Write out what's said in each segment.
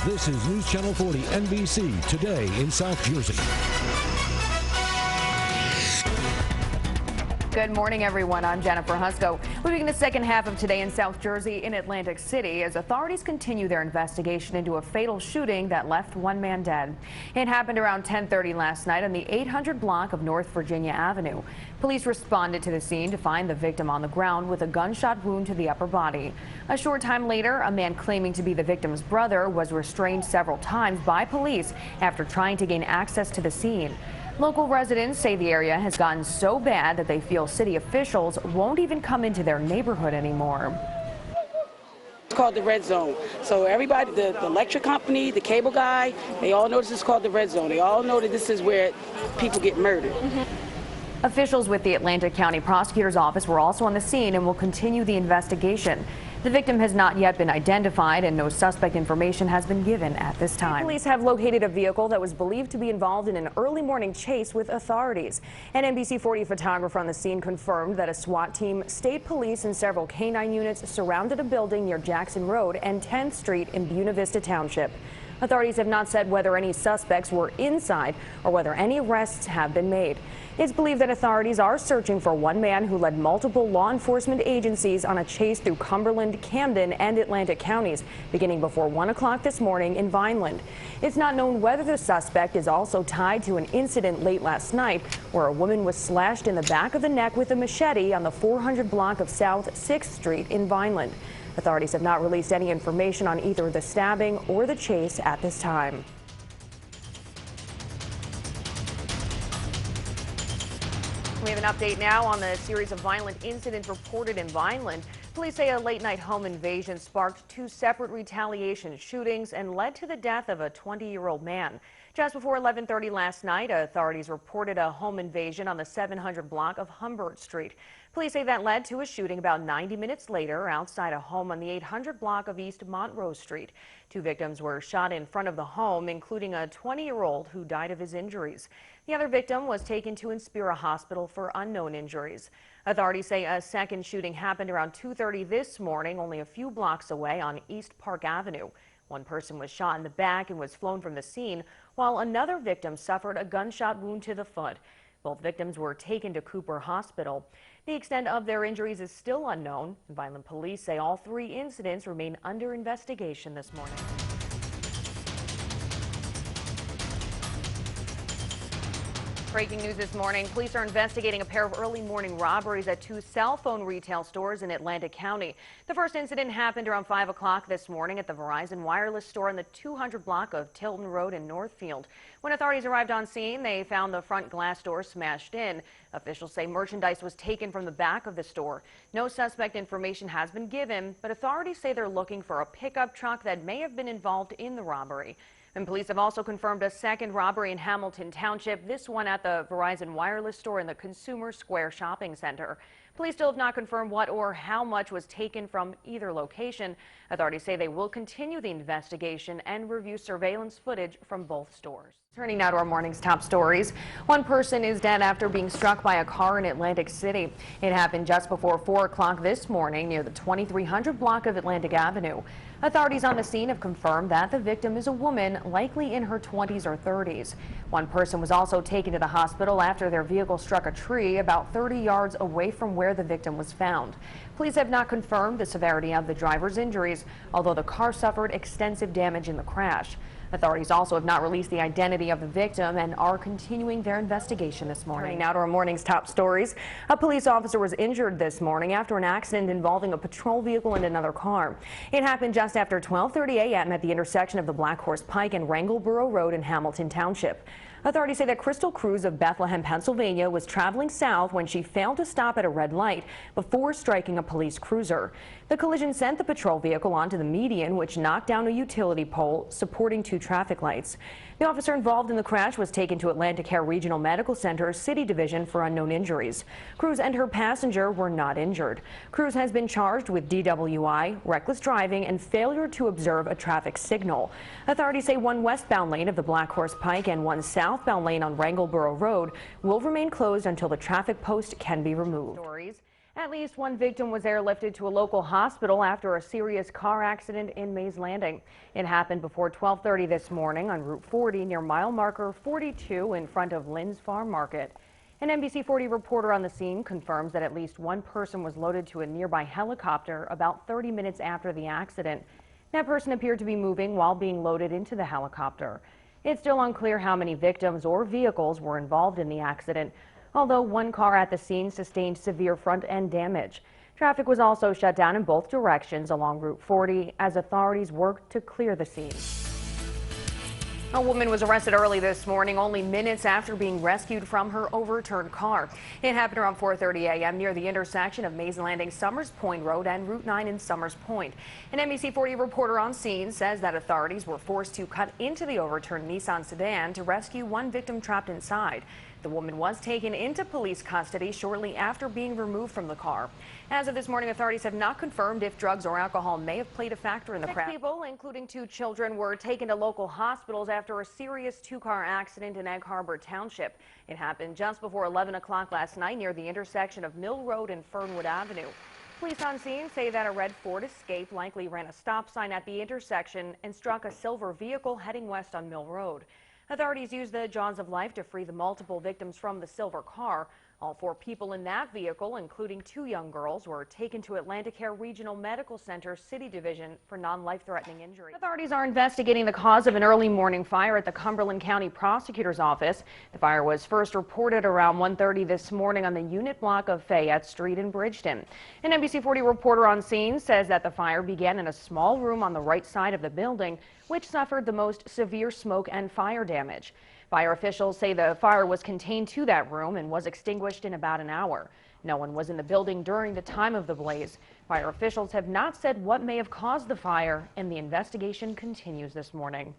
This is News Channel 40 NBC, today in South Jersey. Good morning, everyone. I'm Jennifer Husko. We begin the second half of Today in South Jersey in Atlantic City as authorities continue their investigation into a fatal shooting that left one man dead. It happened around 10:30 last night on the 800 block of North Virginia Avenue. Police responded to the scene to find the victim on the ground with a gunshot wound to the upper body. A short time later, a man claiming to be the victim's brother was restrained several times by police after trying to gain access to the scene. Local residents say the area has gotten so bad that they feel city officials won't even come into their neighborhood anymore. It's called the red zone. So everybody, the electric company, the cable guy, they all know this is called the red zone. They all know that this is where people get murdered. Officials with the Atlantic County Prosecutor's Office were also on the scene and will continue the investigation. The victim has not yet been identified and no suspect information has been given at this time. Police have located a vehicle that was believed to be involved in an early morning chase with authorities. An NBC 40 photographer on the scene confirmed that a SWAT team, state police, and several canine units surrounded a building near Jackson Road and 10th Street in Buena Vista Township. Authorities have not said whether any suspects were inside or whether any arrests have been made. It's believed that authorities are searching for one man who led multiple law enforcement agencies on a chase through Cumberland, Camden, and Atlantic counties, beginning before 1 o'clock this morning in Vineland. It's not known whether the suspect is also tied to an incident late last night where a woman was slashed in the back of the neck with a machete on the 400 block of South 6th Street in Vineland. Authorities have not released any information on either the stabbing or the chase at this time. We have an update now on the series of violent incidents reported in Vineland. Police say a late-night home invasion sparked two separate retaliation shootings and led to the death of a 20-year-old man. Just before 11:30 last night, authorities reported a home invasion on the 700 block of Humbert Street. Police say that led to a shooting about 90 minutes later outside a home on the 800 block of East Montrose Street. Two victims were shot in front of the home, including a 20-year-old who died of his injuries. The other victim was taken to Inspira Hospital for unknown injuries. Authorities say a second shooting happened around 2:30 this morning, only a few blocks away on East Park Avenue. One person was shot in the back and was flown from the scene, while another victim suffered a gunshot wound to the foot. Both victims were taken to Cooper Hospital. The extent of their injuries is still unknown. Vineland police say all three incidents remain under investigation this morning. Breaking news this morning, police are investigating a pair of early morning robberies at two cell phone retail stores in Atlantic County. The first incident happened around 5 o'clock this morning at the Verizon wireless store on the 200 block of Tilton Road in Northfield. When authorities arrived on scene, they found the front glass door smashed in. Officials say merchandise was taken from the back of the store. No suspect information has been given, but authorities say they're looking for a pickup truck that may have been involved in the robbery. And police have also confirmed a second robbery in Hamilton Township, this one at the Verizon wireless store in the Consumer Square Shopping Center. Police still have not confirmed what or how much was taken from either location. Authorities say they will continue the investigation and review surveillance footage from both stores. Turning now to our morning's top stories. One person is dead after being struck by a car in Atlantic City. It happened just before 4 o'clock this morning near the 2300 block of Atlantic Avenue. Authorities on the scene have confirmed that the victim is a woman, likely in her 20s or 30s. One person was also taken to the hospital after their vehicle struck a tree about 30 yards away from where the victim was found. Police have not confirmed the severity of the driver's injuries, although the car suffered extensive damage in the crash. Authorities also have not released the identity of the victim and are continuing their investigation this morning. Turning now to our morning's top stories. A police officer was injured this morning after an accident involving a patrol vehicle and another car. It happened just after 12:30 a.m. at the intersection of the Black Horse Pike and Wrangleboro Road in Hamilton Township. Authorities say that Crystal Cruz of Bethlehem, Pennsylvania, was traveling south when she failed to stop at a red light before striking a police cruiser. The collision sent the patrol vehicle onto the median, which knocked down a utility pole supporting two traffic lights. The officer involved in the crash was taken to Atlantic Care Regional Medical Center City Division for unknown injuries. Cruz and her passenger were not injured. Cruz has been charged with DWI, reckless driving, and failure to observe a traffic signal. Authorities say one westbound lane of the Black Horse Pike and one southbound lane on Wrangleboro Road will remain closed until the traffic post can be removed. At least one victim was airlifted to a local hospital after a serious car accident in Mays Landing. It happened before 12:30 this morning on Route 40 near mile marker 42 in front of Lynn's Farm Market. An NBC 40 reporter on the scene confirms that at least one person was loaded to a nearby helicopter about 30 minutes after the accident. That person appeared to be moving while being loaded into the helicopter. It's still unclear how many victims or vehicles were involved in the accident, although one car at the scene sustained severe front-end damage. Traffic was also shut down in both directions along Route 40 as authorities worked to clear the scene. A woman was arrested early this morning, only minutes after being rescued from her overturned car. It happened around 4:30 a.m. near the intersection of Mays Landing, Summers Point Road and Route 9 in Summers Point. An NBC 40 reporter on scene says that authorities were forced to cut into the overturned Nissan sedan to rescue one victim trapped inside. The woman was taken into police custody shortly after being removed from the car. As of this morning, authorities have not confirmed if drugs or alcohol may have played a factor in the crash. 6 people, including 2 children, were taken to local hospitals after a serious 2-car accident in Egg Harbor Township. It happened just before 11 o'clock last night near the intersection of Mill Road and Fernwood Avenue. Police on scene say that a red Ford Escape likely ran a stop sign at the intersection and struck a silver vehicle heading west on Mill Road. Authorities used the jaws of life to free the multiple victims from the silver car. All 4 people in that vehicle, including 2 young girls, were taken to Atlanticare Regional Medical Center City Division for non-life-threatening injury. Authorities are investigating the cause of an early morning fire at the Cumberland County Prosecutor's office. The fire was first reported around 1:30 this morning on the unit block of Fayette Street in Bridgeton. An NBC 40 reporter on scene says that the fire began in a small room on the right side of the building, which suffered the most severe smoke and fire damage. Fire officials say the fire was contained to that room and was extinguished in about an hour. No one was in the building during the time of the blaze. Fire officials have not said what may have caused the fire, and the investigation continues this morning.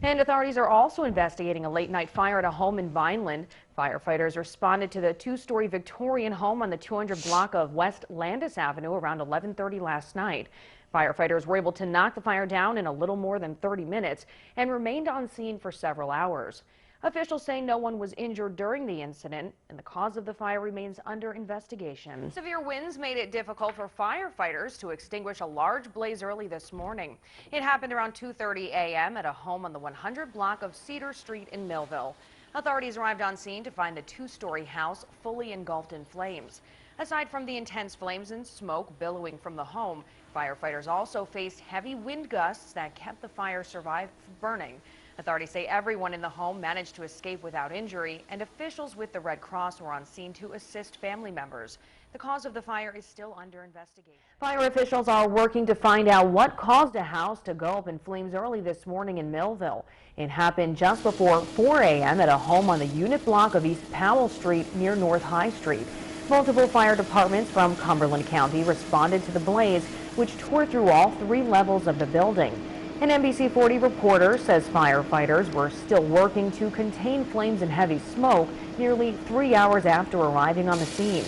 And authorities are also investigating a late-night fire at a home in Vineland. Firefighters responded to the 2-story Victorian home on the 200 block of West Landis Avenue around 11:30 last night. Firefighters were able to knock the fire down in a little more than 30 minutes and remained on scene for several hours. Officials say no one was injured during the incident, and the cause of the fire remains under investigation. Severe winds made it difficult for firefighters to extinguish a large blaze early this morning. It happened around 2:30 a.m. at a home on the 100 block of Cedar Street in Millville. Authorities arrived on scene to find the 2-story house fully engulfed in flames. Aside from the intense flames and smoke billowing from the home, firefighters also faced heavy wind gusts that kept the fire survived burning. Authorities say everyone in the home managed to escape without injury, and officials with the Red Cross were on scene to assist family members. The cause of the fire is still under investigation. Fire officials are working to find out what caused a house to go up in flames early this morning in Millville. It happened just before 4 a.m. at a home on the unit block of East Powell Street near North High Street. Multiple fire departments from Cumberland County responded to the blaze, which tore through all 3 levels of the building. An NBC 40 reporter says firefighters were still working to contain flames and heavy smoke nearly 3 hours after arriving on the scene.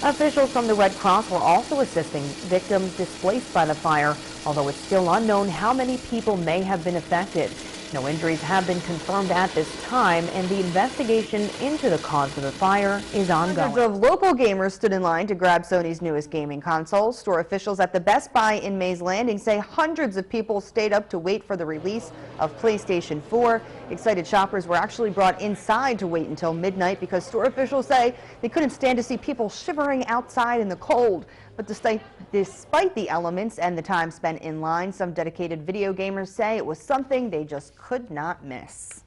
Officials from the Red Cross were also assisting victims displaced by the fire, although it's still unknown how many people may have been affected. No injuries have been confirmed at this time, and the investigation into the cause of the fire is ongoing. Hundreds of local gamers stood in line to grab Sony's newest gaming console. Store officials at the Best Buy in Mays Landing say hundreds of people stayed up to wait for the release of PlayStation 4. Excited shoppers were actually brought inside to wait until midnight because store officials say they couldn't stand to see people shivering outside in the cold. But despite the elements and the time spent in line, some dedicated video gamers say it was something they just could not miss.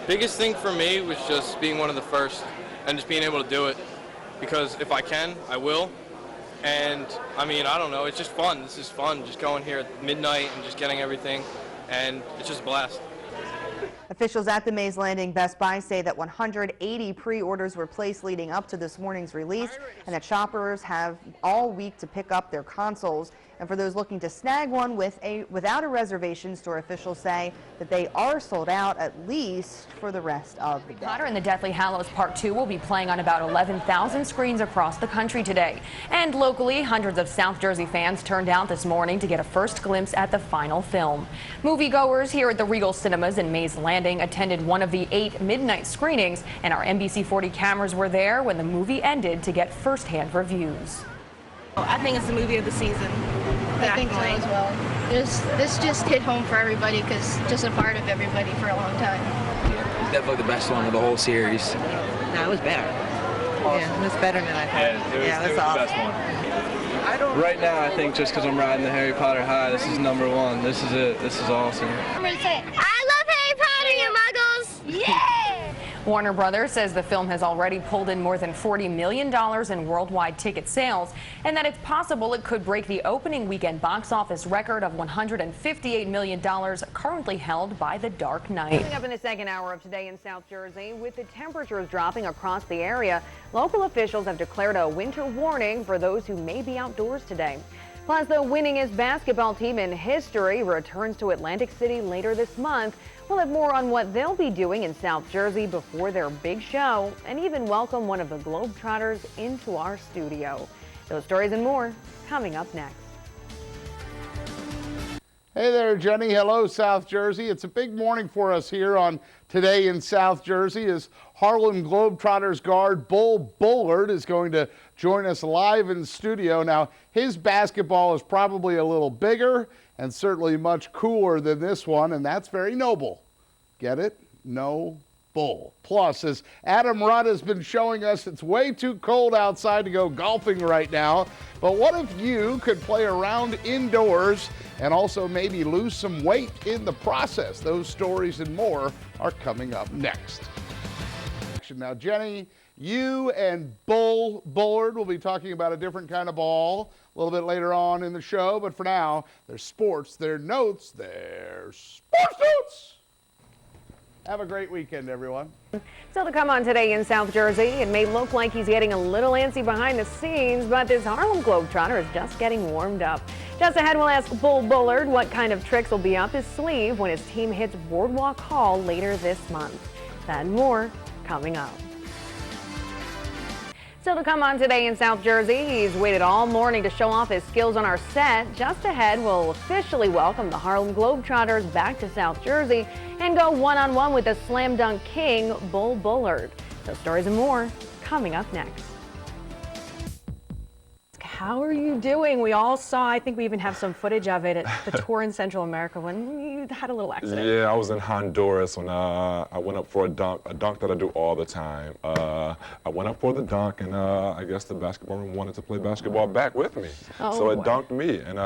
Biggest thing for me was just being one of the first and just being able to do it, because if I can, I will. And I mean, I don't know, it's just fun. This is fun, just going here at midnight and just getting everything, and it's just a blast. Officials at the Mays Landing Best Buy say that 180 pre-orders were placed leading up to this morning's release, and that shoppers have all week to pick up their consoles. And for those looking to snag one without a reservation, store officials say that they are sold out at least for the rest of the day. Potter and the Deathly Hallows Part 2 will be playing on about 11,000 screens across the country today. And locally, hundreds of South Jersey fans turned out this morning to get a first glimpse at the final film. Moviegoers here at the Regal Cinemas in Mays Landing attended one of the 8 midnight screenings, and our NBC 40 cameras were there when the movie ended to get first-hand reviews. I think it's the movie of the season. I think so as well. This just hit home for everybody because just a part of everybody for a long time. It's definitely the best one of the whole series. No, it was better. Awesome. Yeah, it was better than I thought. It was awesome. the best one. Right now, I think just because I'm riding the Harry Potter high, this is #1. This is it. This is awesome. I'm going to say, I love Harry Potter, you muggles! Yeah! Warner Brothers says the film has already pulled in more than $40 million in worldwide ticket sales, and that it's possible it could break the opening weekend box office record of $158 million currently held by The Dark Knight. Coming up in the second hour of Today in South Jersey, with the temperatures dropping across the area, local officials have declared a winter warning for those who may be outdoors today. Plus, the winningest basketball team in history returns to Atlantic City later this month. We'll have more on what they'll be doing in South Jersey before their big show, and even welcome one of the Globetrotters into our studio. Those stories and more coming up next. Hey there, Jenny. Hello, South Jersey. It's a big morning for us here on Today in South Jersey as Harlem Globetrotters guard Bull Bullard is going to join us live in the studio. Now, his basketball is probably a little bigger and certainly much cooler than this one, and that's very noble. Get it? No bull. Plus, as Adam Rudd has been showing us, it's way too cold outside to go golfing right now. But what if you could play around indoors and also maybe lose some weight in the process? Those stories and more are coming up next. Now, Jenny, you and Bull Bullard will be talking about a different kind of ball a little bit later on in the show. But for now, their sports, their notes, their sports notes. Have a great weekend, everyone. Still to come on Today in South Jersey, it may look like he's getting a little antsy behind the scenes, but this Harlem Globetrotter is just getting warmed up. Just ahead, we'll ask Bull Bullard what kind of tricks will be up his sleeve when his team hits Boardwalk Hall later this month. That and more coming up. Still to come on Today in South Jersey, he's waited all morning to show off his skills on our set. Just ahead, we'll officially welcome the Harlem Globetrotters back to South Jersey and go one-on-one with the slam dunk king, Bull Bullard. Those stories and more coming up next. How are you doing? We all saw, I think we even have some footage of it at the tour in Central America when you had a little accident. Yeah, I was in Honduras when I went up for a dunk that I do all the time. I went up for the dunk, and I guess the basketball room wanted to play basketball back with me. So it dunked me, and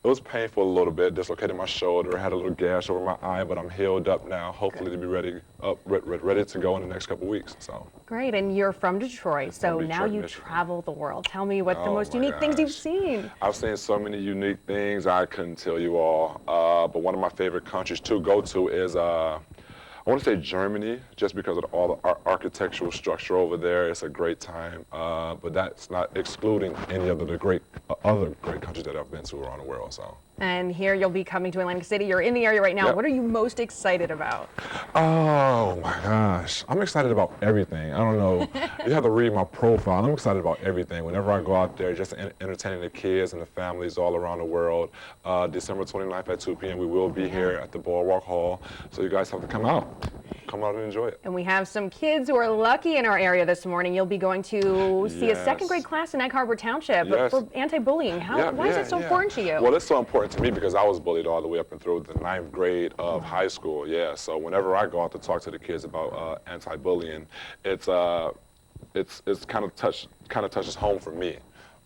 it was painful a little bit, dislocated my shoulder, had a little gash over my eye, but I'm healed up now, hopefully to be ready to go in the next couple weeks. So. Great, and you're from Detroit, so now you travel the world. Tell me what the most unique things you've seen. I've seen so many unique things, I couldn't tell you all, but one of my favorite countries to go to is I want to say Germany, just because of all the architectural structure over there. It's a great time, but that's not excluding any of the other great countries that I've been to around the world. So. And here you'll be coming to Atlantic City. You're in the area right now. Yep. What are you most excited about? Oh my gosh, I'm excited about everything. I don't know. You have to read my profile. I'm excited about everything. Whenever I go out there, just entertaining the kids and the families all around the world. December 29th at 2 p.m. we will be here at the Boardwalk Hall. So you guys have to come out. Come out and enjoy it. And we have some kids who are lucky in our area this morning. You'll be going to see a second grade class in Egg Harbor Township for anti-bullying. Why is it so important to you? Well, it's so important to me because I was bullied all the way up and through the 9th grade of high school. Yeah, so whenever I go out to talk to the kids about anti-bullying, it's kind of touches home for me.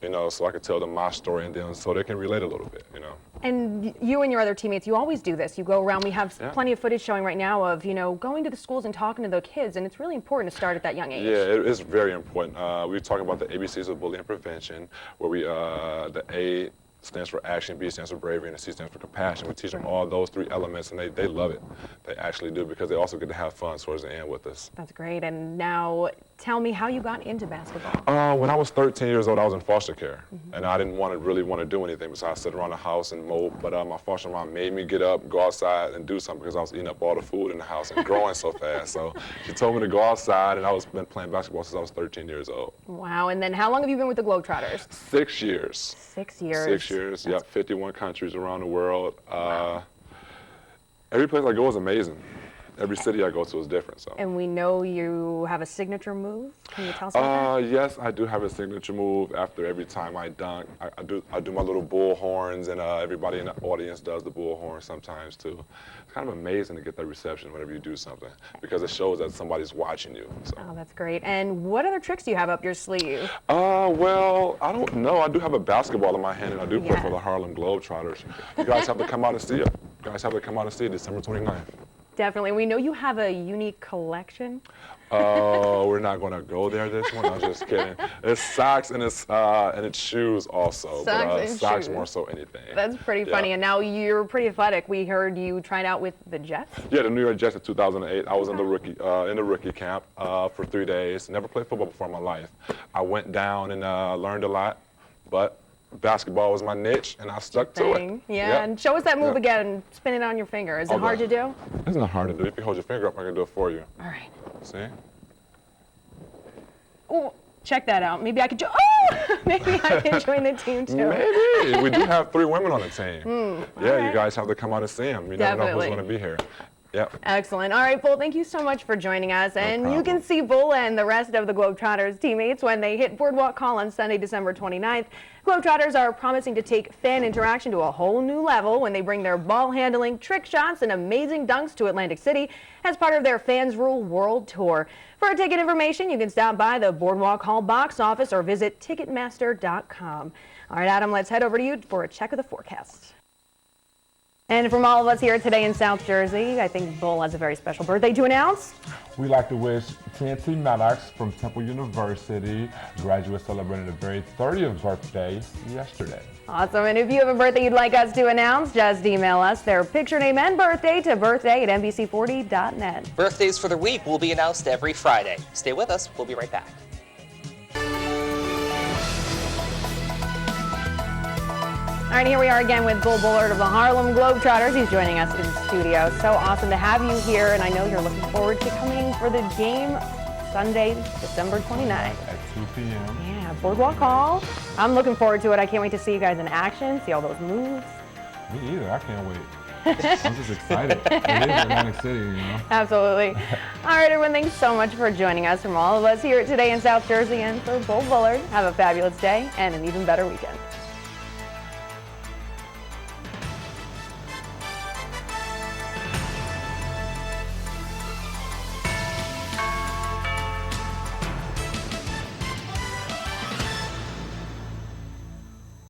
You know, so I could tell them my story and then so they can relate a little bit, you know. And you and your other teammates, you always do this. You go around, we have plenty of footage showing right now of, you know, going to the schools and talking to the kids, and it's really important to start at that young age. Yeah, it is very important. We're talking about the ABCs of bullying prevention, where we, the A stands for action, B stands for bravery, and the C stands for compassion. We teach them all those 3 elements, and they love it. They actually do, because they also get to have fun towards the end with us. That's great. And now, tell me how you got into basketball. When I was 13 years old, I was in foster care, and I didn't really want to do anything besides sit around the house and mope. But my foster mom made me get up, go outside, and do something because I was eating up all the food in the house and growing so fast. So she told me to go outside, and I was been playing basketball since I was 13 years old. Wow. And then how long have you been with the Globetrotters? 6 years. 6 years. 6 years. Yep. 51 countries around the world. Every place I go is amazing. every city I go to is different. So. And we know you have a signature move. Can you tell us about that? Yes, I do have a signature move. After every time I dunk, I do my little bull horns, and everybody in the audience does the bull horn sometimes too. It's kind of amazing to get that reception whenever you do something, because it shows that somebody's watching you. So. Oh, that's great. And what other tricks do you have up your sleeve? Well, I don't know. I do have a basketball in my hand, and I do play for the Harlem Globetrotters. You guys have to come out and see it. You guys have to come out and see it December 29th. Definitely. We know you have a unique collection. Oh, we're not going to go there this one. I'm just kidding. It's socks and it's shoes also. Socks more so anything. That's pretty funny. And now you're pretty athletic. We heard you tried out with the Jets. Yeah, the New York Jets in 2008. I was in the rookie camp for 3 days. Never played football before in my life. I went down and learned a lot, but basketball was my niche, and I stuck to it. Yeah, and show us that move again. Spin it on your finger. Is it hard to do? It's not hard to do. If you hold your finger up, I can do it for you. All right. See? Oh, check that out. Maybe I could maybe I can join the team too. Maybe. We do have 3 women on the team. Yeah, you guys have to come out and see them. You never know who's going to be here. Yep. Excellent. All right, Bull, thank you so much for joining us. And you can see Bull and the rest of the Globetrotters teammates when they hit Boardwalk Hall on Sunday, December 29th. Globetrotters are promising to take fan interaction to a whole new level when they bring their ball handling, trick shots, and amazing dunks to Atlantic City as part of their Fans Rule World Tour. For ticket information, you can stop by the Boardwalk Hall box office or visit Ticketmaster.com. All right, Adam, let's head over to you for a check of the forecast. And from all of us here today in South Jersey, I think Bull has a very special birthday to announce. We'd like to wish TNT Maddox from Temple University, graduate celebrating the very 30th birthday yesterday. Awesome. And if you have a birthday you'd like us to announce, just email us their picture, name, and birthday to birthday@NBC40.net. Birthdays for the week will be announced every Friday. Stay with us. We'll be right back. All right, here we are again with Bull Bullard of the Harlem Globetrotters. He's joining us in the studio. So awesome to have you here, and I know you're looking forward to coming for the game Sunday, December 29th. At 2 p.m. Yeah, Boardwalk Hall. I'm looking forward to it. I can't wait to see you guys in action, see all those moves. Me either. I can't wait. I'm just excited. It is Atlantic City, you know. Absolutely. All right, everyone, thanks so much for joining us from all of us here today in South Jersey and for Bull Bullard. Have a fabulous day and an even better weekend.